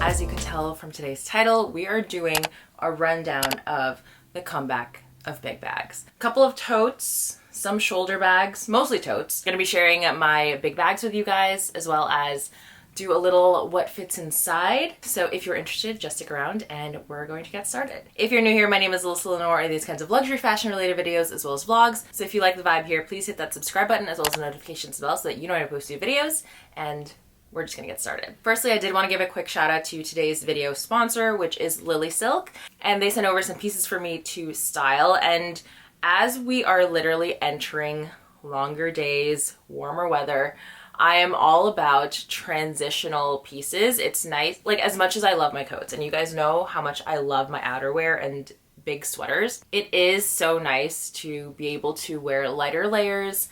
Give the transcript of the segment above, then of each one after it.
As you can tell from today's title, we are doing a rundown of the comeback of big bags. A couple of totes, some shoulder bags, mostly totes. Gonna be sharing my big bags with you guys, as well as do a little what fits inside. So if you're interested, just stick around and we're going to get started. If you're new here, my name is Alyssa Lenore, and these kinds of luxury fashion related videos as well as vlogs. So if you like the vibe here, please hit that subscribe button as well as the notifications bell so that you know when I post new videos, and we're just gonna get started. Firstly, I did want to give a quick shout out to today's video sponsor, which is Lilysilk, and they sent over some pieces for me to style. And as we are literally entering longer days, warmer weather, I am all about transitional pieces. It's nice, like as much as I love my coats, and you guys know how much I love my outerwear and big sweaters, it is so nice to be able to wear lighter layers,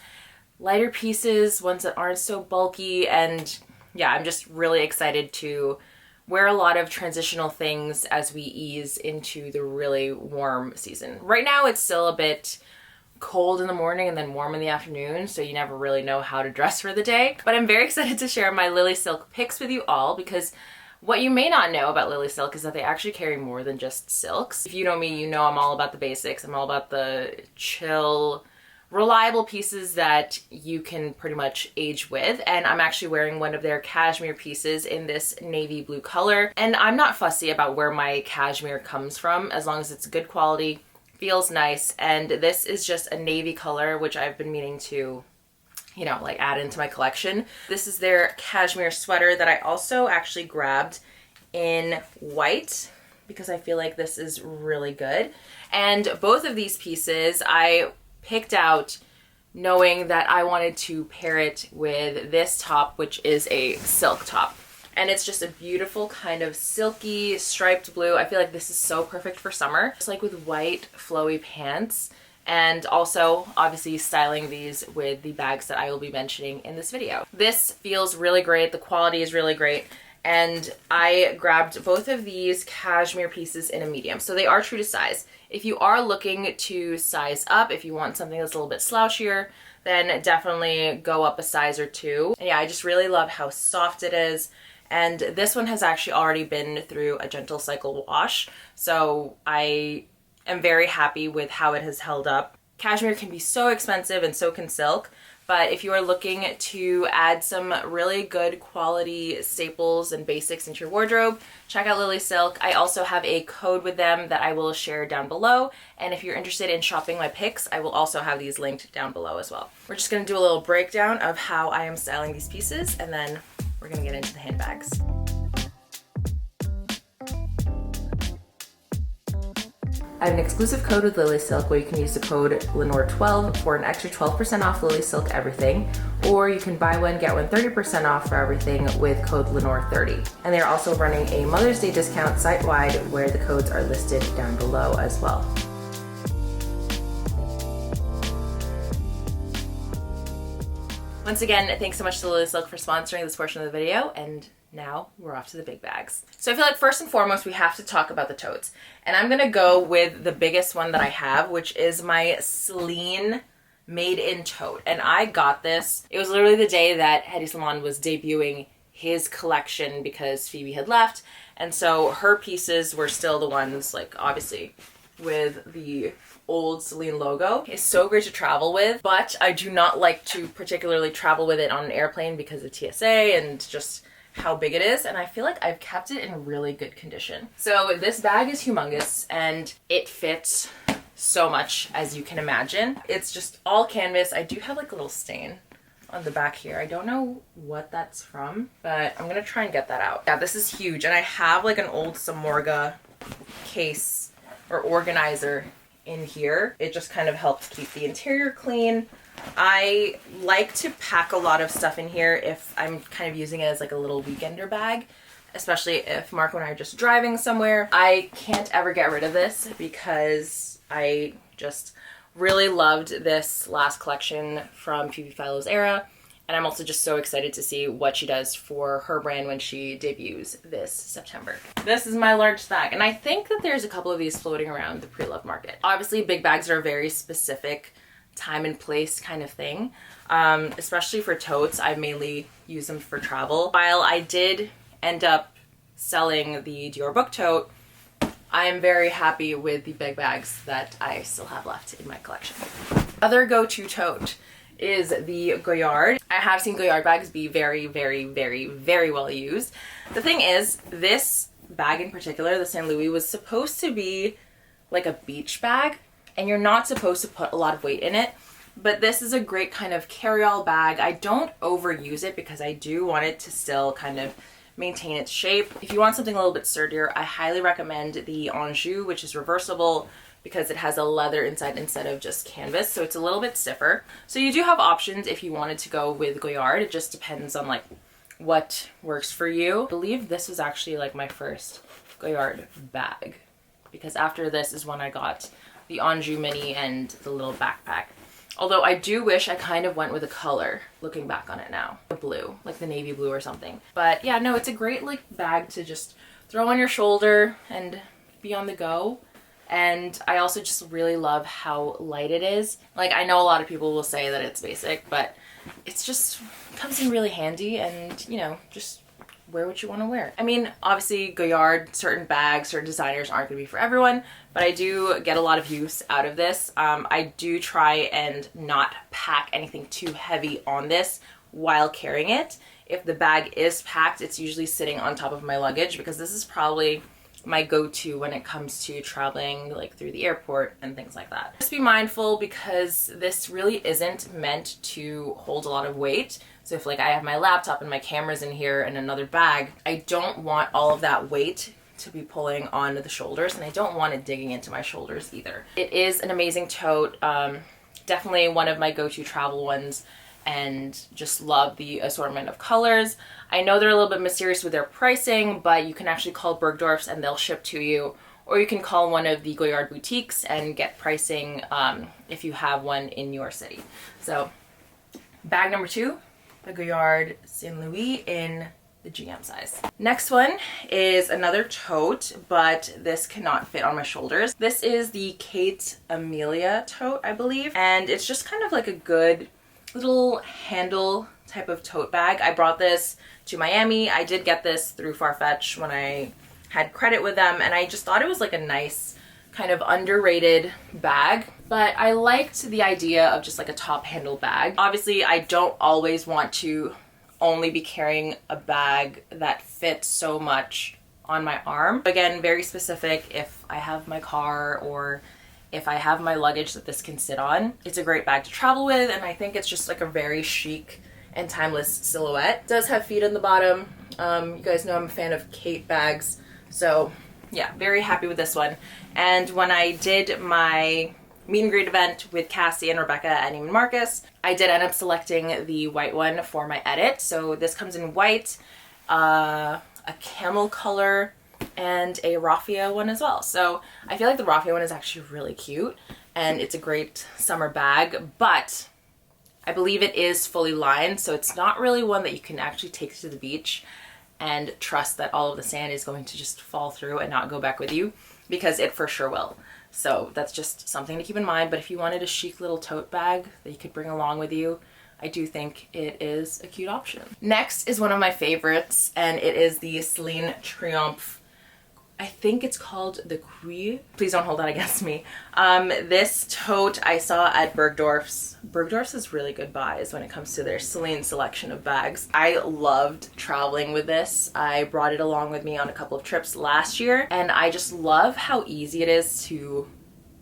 lighter pieces, ones that aren't so bulky. And yeah, I'm just really excited to wear a lot of transitional things as we ease into the really warm season. Right now it's still a bit cold in the morning and then warm in the afternoon, so you never really know how to dress for the day. But I'm very excited to share my Lilysilk picks with you all, because what you may not know about Lilysilk is that they actually carry more than just silks. If you know me, you know I'm all about the basics. I'm all about the chill, reliable pieces that you can pretty much age with. And I'm actually wearing one of their cashmere pieces in this navy blue color. And I'm not fussy about where my cashmere comes from, as long as it's good quality, feels nice. And this is just a navy color, which I've been meaning to, you know, like add into my collection. This is their cashmere sweater that I also actually grabbed in white, because I feel like this is really good. And both of these pieces I picked out knowing that I wanted to pair it with this top, which is a silk top. And it's just a beautiful kind of silky striped blue. I feel like this is so perfect for summer, just like with white flowy pants. And also obviously styling these with the bags that I will be mentioning in this video. This feels really great. The quality is really great. And I grabbed both of these cashmere pieces in a medium. So they are true to size. If you are looking to size up, if you want something that's a little bit slouchier, then definitely go up a size or two. And yeah, I just really love how soft it is. And this one has actually already been through a gentle cycle wash, so I am very happy with how it has held up. Cashmere can be so expensive, and so can silk. But if you are looking to add some really good quality staples and basics into your wardrobe, check out Lilysilk. I also have a code with them that I will share down below. And if you're interested in shopping my picks, I will also have these linked down below as well. We're just gonna do a little breakdown of how I am styling these pieces, and then we're gonna get into the handbags. I have an exclusive code with Lilysilk where you can use the code Lenore12 for an extra 12% off Lilysilk everything, or you can buy one, get one 30% off for everything with code Lenore30. And they're also running a Mother's Day discount site-wide where the codes are listed down below as well. Once again, thanks so much to Lilysilk for sponsoring this portion of the video, and now we're off to the big bags. So I feel like first and foremost, we have to talk about the totes. And I'm gonna go with the biggest one that I have, which is my Celine Made in Tote. And I got this, it was literally the day that Hedi Slimane was debuting his collection because Phoebe had left. And so her pieces were still the ones, like obviously with the old Celine logo. It's so great to travel with, but I do not like to particularly travel with it on an airplane because of TSA and just how big it is. And I feel like I've kept it in really good condition. So this bag is humongous and it fits so much, as you can imagine. It's just all canvas. I do have like a little stain on the back here. I don't know what that's from, but I'm gonna try and get that out. Yeah, this is huge. And I have like an old Samorga case or organizer in here. It just kind of helps keep the interior clean. I like to pack a lot of stuff in here if I'm kind of using it as like a little weekender bag, especially if Marco and I are just driving somewhere. I can't ever get rid of this because I just really loved this last collection from Phoebe Philo's era. And I'm also just so excited to see what she does for her brand when she debuts this September. This is my large bag, and I think that there's a couple of these floating around the pre-loved market. Obviously, big bags are a very specific time and place kind of thing. Especially for totes, I mainly use them for travel. While I did end up selling the Dior book tote, I am very happy with the big bags that I still have left in my collection. Other go-to tote is the Goyard. I have seen Goyard bags be very, very, very, very well used. The thing is, this bag in particular, the St. Louis, was supposed to be like a beach bag, and you're not supposed to put a lot of weight in it, but this is a great kind of carry-all bag. I don't overuse it because I do want it to still kind of maintain its shape. If you want something a little bit sturdier, I highly recommend the Anjou, which is reversible, because it has a leather inside instead of just canvas, so it's a little bit stiffer. So you do have options if you wanted to go with Goyard. It just depends on like what works for you. I believe this was actually like my first Goyard bag, because after this is when I got the Anjou mini and the little backpack. Although I do wish I kind of went with a color, looking back on it now. The blue, like the navy blue or something. But yeah, no, it's a great like bag to just throw on your shoulder and be on the go. And I also just really love how light it is. Like, I know a lot of people will say that it's basic, but it's just, it comes in really handy, and, you know, just wear what you want to wear. I mean, obviously Goyard, certain bags, certain designers aren't going to be for everyone, but I do get a lot of use out of this. I do try and not pack anything too heavy on this while carrying it. If the bag is packed, it's usually sitting on top of my luggage, because this is probably my go-to when it comes to traveling like through the airport and things like that. Just be mindful, because this really isn't meant to hold a lot of weight. So if like I have my laptop and my cameras in here and another bag, I don't want all of that weight to be pulling on the shoulders, and I don't want it digging into my shoulders either. It is an amazing tote, definitely one of my go-to travel ones, and just love the assortment of colors. I know they're a little bit mysterious with their pricing, but you can actually call Bergdorf's and they'll ship to you, or you can call one of the Goyard boutiques and get pricing if you have one in your city. So bag number 2, the Goyard St. Louis in the GM size. Next one is another tote, but this cannot fit on my shoulders. This is the Khaite Amelia tote, I believe, and it's just kind of like a good little handle type of tote bag. I brought this to Miami. I did get this through Farfetch when I had credit with them, and I just thought it was like a nice kind of underrated bag, but I liked the idea of just like a top handle bag. Obviously, I don't always want to only be carrying a bag that fits so much on my arm. Again, very specific if I have my car or if I have my luggage that this can sit on. It's a great bag to travel with, and I think it's just like a very chic and timeless silhouette. It does have feet on the bottom. You guys know I'm a fan of Khaite bags, so yeah, very happy with this one. And when I did my meet and greet event with Cassie and Rebecca at Neiman Marcus, I did end up selecting the white one for my edit. So this comes in white, a camel color, and a raffia one as well. So I feel like the raffia one is actually really cute, and it's a great summer bag, but I believe it is fully lined, so it's not really one that you can actually take to the beach and trust that all of the sand is going to just fall through and not go back with you, because it for sure will. So that's just something to keep in mind. But if you wanted a chic little tote bag that you could bring along with you, I do think it is a cute option. Next is one of my favorites, and it is the Celine Triomphe. I think it's called the Cuir. Please don't hold that against me. This tote I saw at Bergdorf's. Bergdorf's is really good buys when it comes to their Celine selection of bags. I loved traveling with this. I brought it along with me on a couple of trips last year, and I just love how easy it is to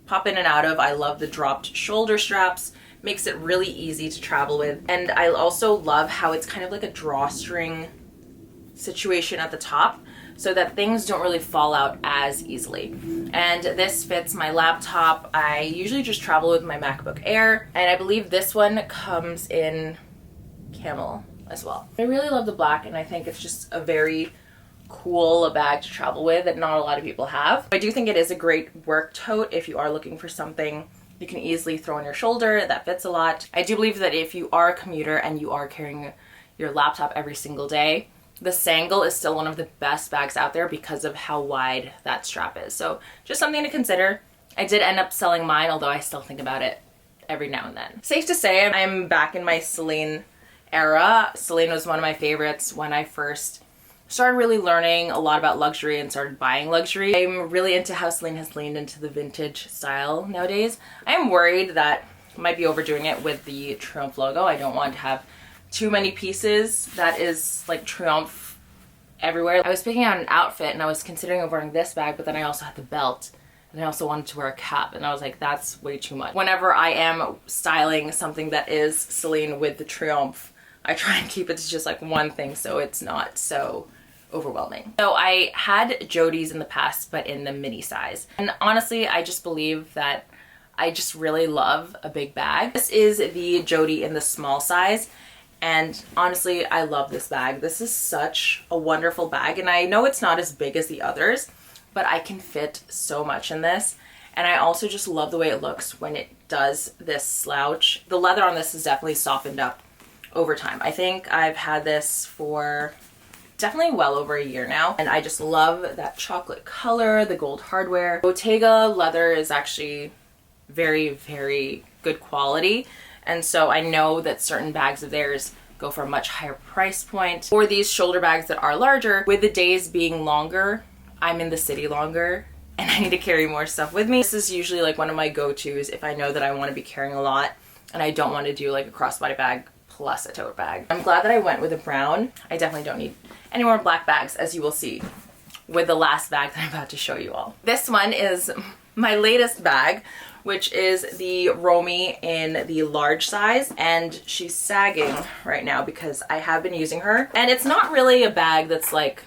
pop in and out of. I love the dropped shoulder straps. Makes it really easy to travel with. And I also love how it's kind of like a drawstring situation at the top. so that things don't really fall out as easily. And this fits my laptop. I usually just travel with my MacBook Air, and I believe this one comes in camel as well. I really love the black, and I think it's just a very cool bag to travel with that not a lot of people have. I do think it is a great work tote if you are looking for something you can easily throw on your shoulder that fits a lot. I do believe that if you are a commuter and you are carrying your laptop every single day, the Sangle is still one of the best bags out there because of how wide that strap is. So just something to consider. I did end up selling mine, although I still think about it every now and then. Safe to say, I'm back in my Celine era. Celine was one of my favorites when I first started really learning a lot about luxury and started buying luxury. I'm really into how Celine has leaned into the vintage style nowadays. I am worried that I might be overdoing it with the Triomphe logo. I don't want to have too many pieces that is like Triomphe everywhere. I was picking out an outfit and I was considering wearing this bag, but then I also had the belt and I also wanted to wear a cap, and I was like, that's way too much. Whenever I am styling something that is Celine with the Triomphe, I try and keep it to just like one thing so it's not so overwhelming. So I had Jodie's in the past, but in the mini size. And honestly, I just believe that I just really love a big bag. This is the Jodie in the small size. And honestly, I love this bag. This is such a wonderful bag. And I know it's not as big as the others, but I can fit so much in this. And I also just love the way it looks when it does this slouch. The leather on this is definitely softened up over time. I think I've had this for definitely well over a year now, and I just love that chocolate color, the gold hardware. Bottega leather is actually very, very good quality, and so I know that certain bags of theirs go for a much higher price point. For these shoulder bags that are larger, with the days being longer, I'm in the city longer and I need to carry more stuff with me. This is usually like one of my go-tos if I know that I want to be carrying a lot and I don't want to do like a crossbody bag plus a tote bag. I'm glad that I went with a brown. I definitely don't need any more black bags, as you will see with the last bag that I'm about to show you all. This one is my latest bag, which is the Romy in the large size, and she's sagging right now because I have been using her. And it's not really a bag that's like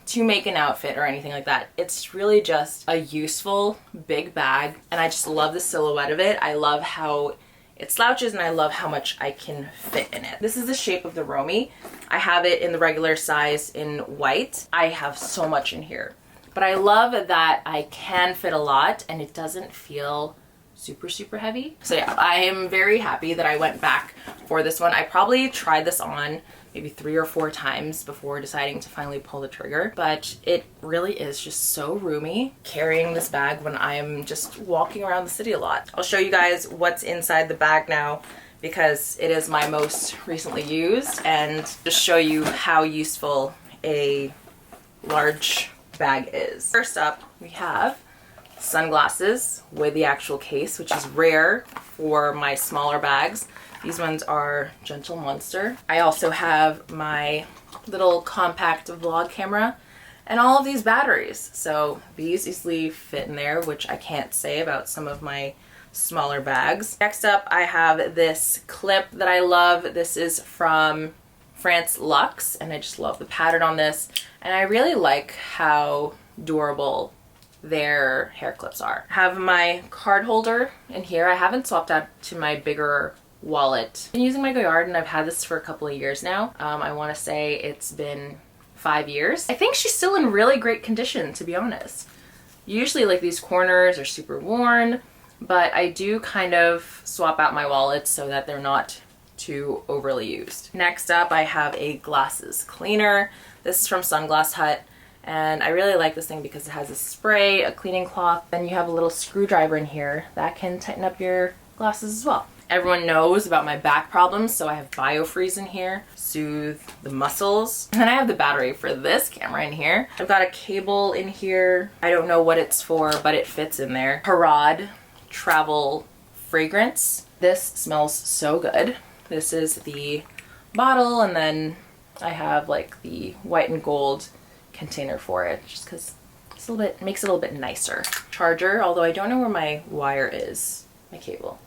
to make an outfit or anything like that. It's really just a useful big bag, and I just love the silhouette of it. I love how it slouches, and I love how much I can fit in it. This is the shape of the Romy. I have it in the regular size in white. I have so much in here, but I love that I can fit a lot and it doesn't feel super, super heavy. So yeah, I am very happy that I went back for this one. I probably tried this on maybe 3 or 4 times before deciding to finally pull the trigger, but it really is just so roomy carrying this bag when I am just walking around the city a lot. I'll show you guys what's inside the bag now because it is my most recently used, and just show you how useful a large bag is. First up, we have sunglasses with the actual case, which is rare for my smaller bags. These ones are Gentle Monster. I also have my little compact vlog camera and all of these batteries. So these easily fit in there, which I can't say about some of my smaller bags. Next up, I have this clip that I love. This is from France Luxe, and I just love the pattern on this. And I really like how durable their hair clips are. I have my card holder in here. I haven't swapped out to my bigger wallet. I've been using my Goyard, and I've had this for a couple of years now. I want to say it's been 5 years. I think she's still in really great condition, to be honest. Usually like these corners are super worn, but I do kind of swap out my wallets so that they're not too overly used. Next up, I have a glasses cleaner. This is from Sunglass Hut, and I really like this thing because it has a spray, a cleaning cloth, then you have a little screwdriver in here that can tighten up your glasses as well. Everyone knows about my back problems, so I have BioFreeze in here, soothe the muscles. And then I have the battery for this camera in here. I've got a cable in here. I don't know what it's for, but it fits in there. Parade travel fragrance. This smells so good. This is the bottle, and then I have like the white and gold container for it, just because it's a little bit, makes it a little bit nicer. Charger, although I don't know where my wire is, my cable.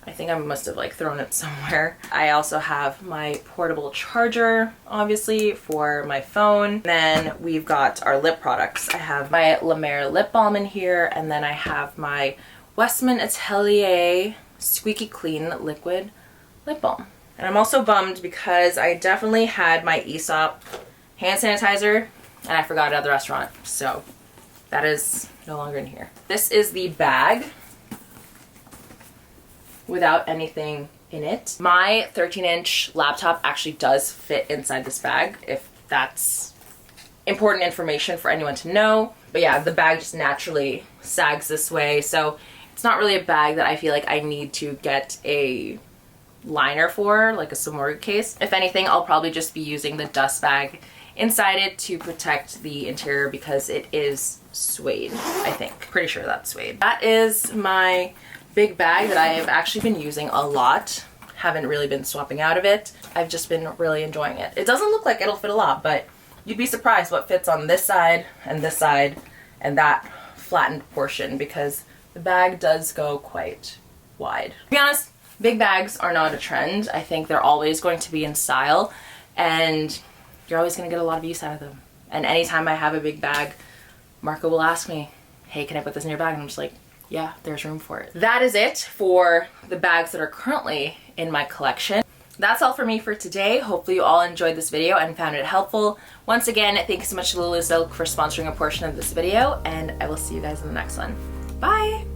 I think I must have like thrown it somewhere. I also have my portable charger, obviously, for my phone. Then we've got our lip products. I have my La Mer lip balm in here, and then I have my Westman Atelier Squeaky Clean liquid lip balm. And I'm also bummed because I definitely had my Aesop hand sanitizer and I forgot it at the restaurant. So that is no longer in here. This is the bag without anything in it. My 13-inch laptop actually does fit inside this bag, if that's important information for anyone to know. But yeah, the bag just naturally sags this way, so it's not really a bag that I feel like I need to get a liner for, like a Samorga case. If anything, I'll probably just be using the dust bag inside it to protect the interior because it is suede, I think. Pretty sure that's suede. That is my big bag that I have actually been using a lot. Haven't really been swapping out of it. I've just been really enjoying it. It doesn't look like it'll fit a lot, but you'd be surprised what fits on this side and that flattened portion, because the bag does go quite wide. To be honest, big bags are not a trend. I think they're always going to be in style, and you're always going to get a lot of use out of them. And anytime I have a big bag, Marco will ask me, hey, can I put this in your bag? And I'm just like, yeah, there's room for it. That is it for the bags that are currently in my collection. That's all for me for today. Hopefully you all enjoyed this video and found it helpful. Once again, thank you so much to Lilysilk for sponsoring a portion of this video, and I will see you guys in the next one. Bye!